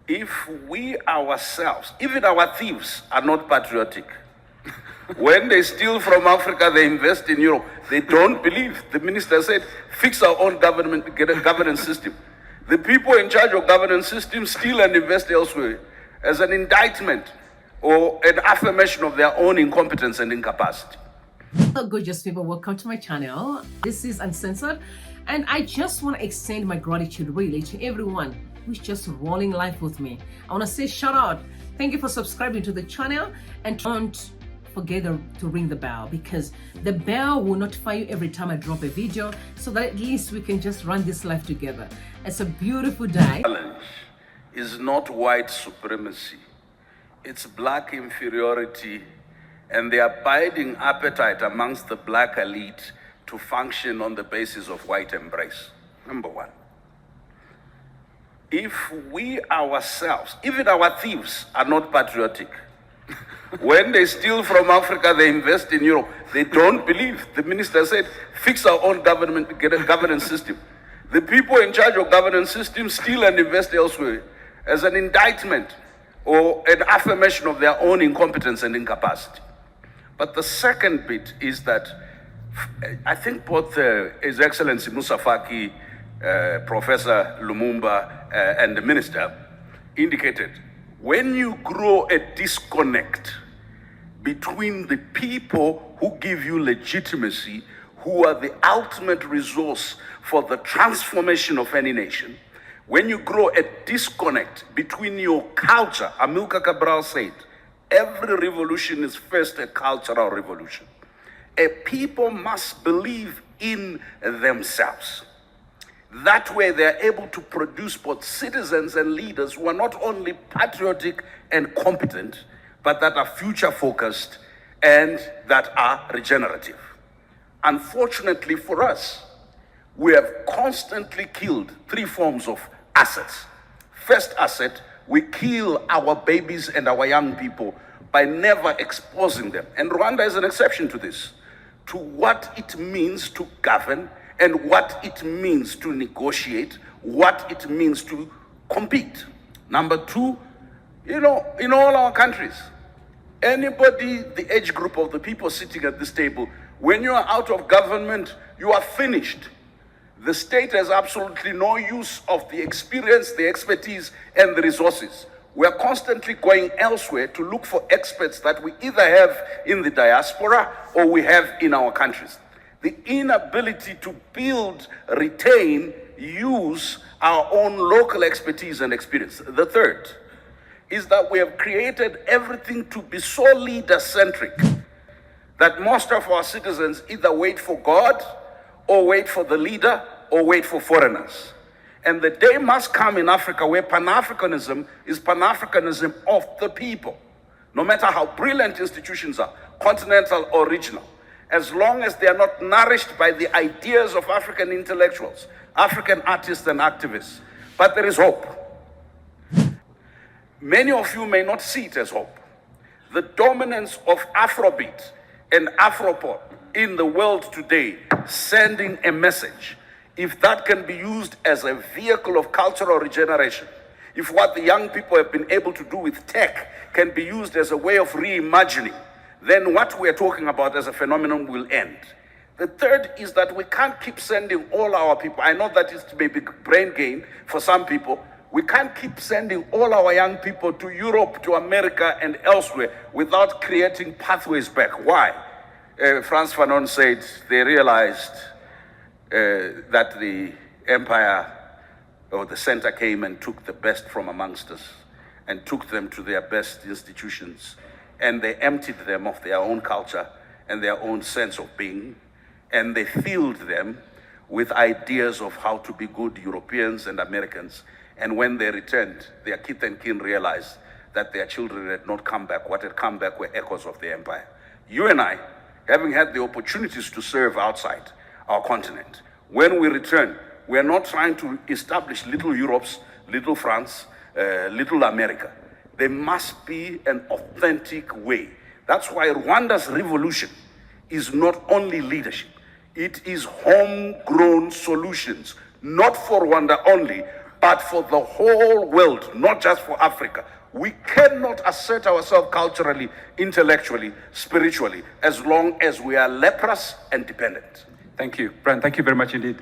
If we ourselves, even our thieves, are not patriotic, when they steal from Africa, they invest in Europe. They don't believe. The minister said, fix our own government, get a governance system. The people in charge of governance systems steal and invest elsewhere as an indictment or an affirmation of their own incompetence and incapacity. Hello, gorgeous people. Welcome to my channel. This is Uncensored, and I just want to extend my gratitude really to everyone who's just rolling life with me. I want to say shout out. Thank you for subscribing to the channel, and don't forget to ring the bell, because the bell will notify you every time I drop a video, so that at least we can just run this life together. It's a beautiful day. The challenge is not white supremacy. It's black inferiority and the abiding appetite amongst the black elite to function on the basis of white embrace. Number one. If we ourselves, even our thieves, are not patriotic, when they steal from Africa, they invest in Europe. They don't believe. The minister said, fix our own government, get a governance system. The people in charge of governance systems steal and invest elsewhere as an indictment or an affirmation of their own incompetence and incapacity. But the second bit is that I think both His Excellency Musa Faki, Professor Lumumba, and the minister indicated, when you grow a disconnect between the people who give you legitimacy, who are the ultimate resource for the transformation of any nation, when you grow a disconnect between your culture, Amilcar Cabral said, every revolution is first a cultural revolution. A people must believe in themselves. That way they're able to produce both citizens and leaders who are not only patriotic and competent, but that are future-focused and that are regenerative. Unfortunately for us, we have constantly killed three forms of assets. First asset, we kill our babies and our young people by never exposing them. And Rwanda is an exception to this, to what it means to govern and what it means to negotiate, what it means to compete. Number two, in all our countries, anybody, the age group of the people sitting at this table, when you are out of government, you are finished. The state has absolutely no use of the experience, the expertise, and the resources. We are constantly going elsewhere to look for experts that we either have in the diaspora or we have in our countries. The inability to build, retain, use our own local expertise and experience. The third is that we have created everything to be so leader-centric that most of our citizens either wait for God or wait for the leader or wait for foreigners. And the day must come in Africa where Pan-Africanism is Pan-Africanism of the people. No matter how brilliant institutions are, continental or regional, as long as they are not nourished by the ideas of African intellectuals, African artists and activists. But there is hope. Many of you may not see it as hope. The dominance of Afrobeat and Afropop in the world today, sending a message, if that can be used as a vehicle of cultural regeneration, if what the young people have been able to do with tech can be used as a way of reimagining, then what we're talking about as a phenomenon will end. The third is that we can't keep sending all our people. I know that it may be brain gain for some people. We can't keep sending all our young people to Europe, to America, and elsewhere without creating pathways back. Why? Frantz Fanon said they realized that the empire or the center came and took the best from amongst us and took them to their best institutions, and they emptied them of their own culture and their own sense of being, and they filled them with ideas of how to be good Europeans and Americans. And when they returned, their kith and kin realized that their children had not come back. What had come back were echoes of the empire. You and I, having had the opportunities to serve outside our continent, when we return, we are not trying to establish little Europe's, little France, little America. There must be an authentic way. That's why Rwanda's revolution is not only leadership, it is homegrown solutions, not for Rwanda only, but for the whole world, not just for Africa. We cannot assert ourselves culturally, intellectually, spiritually, as long as we are leprous and dependent. Thank you, Brian. Thank you very much indeed.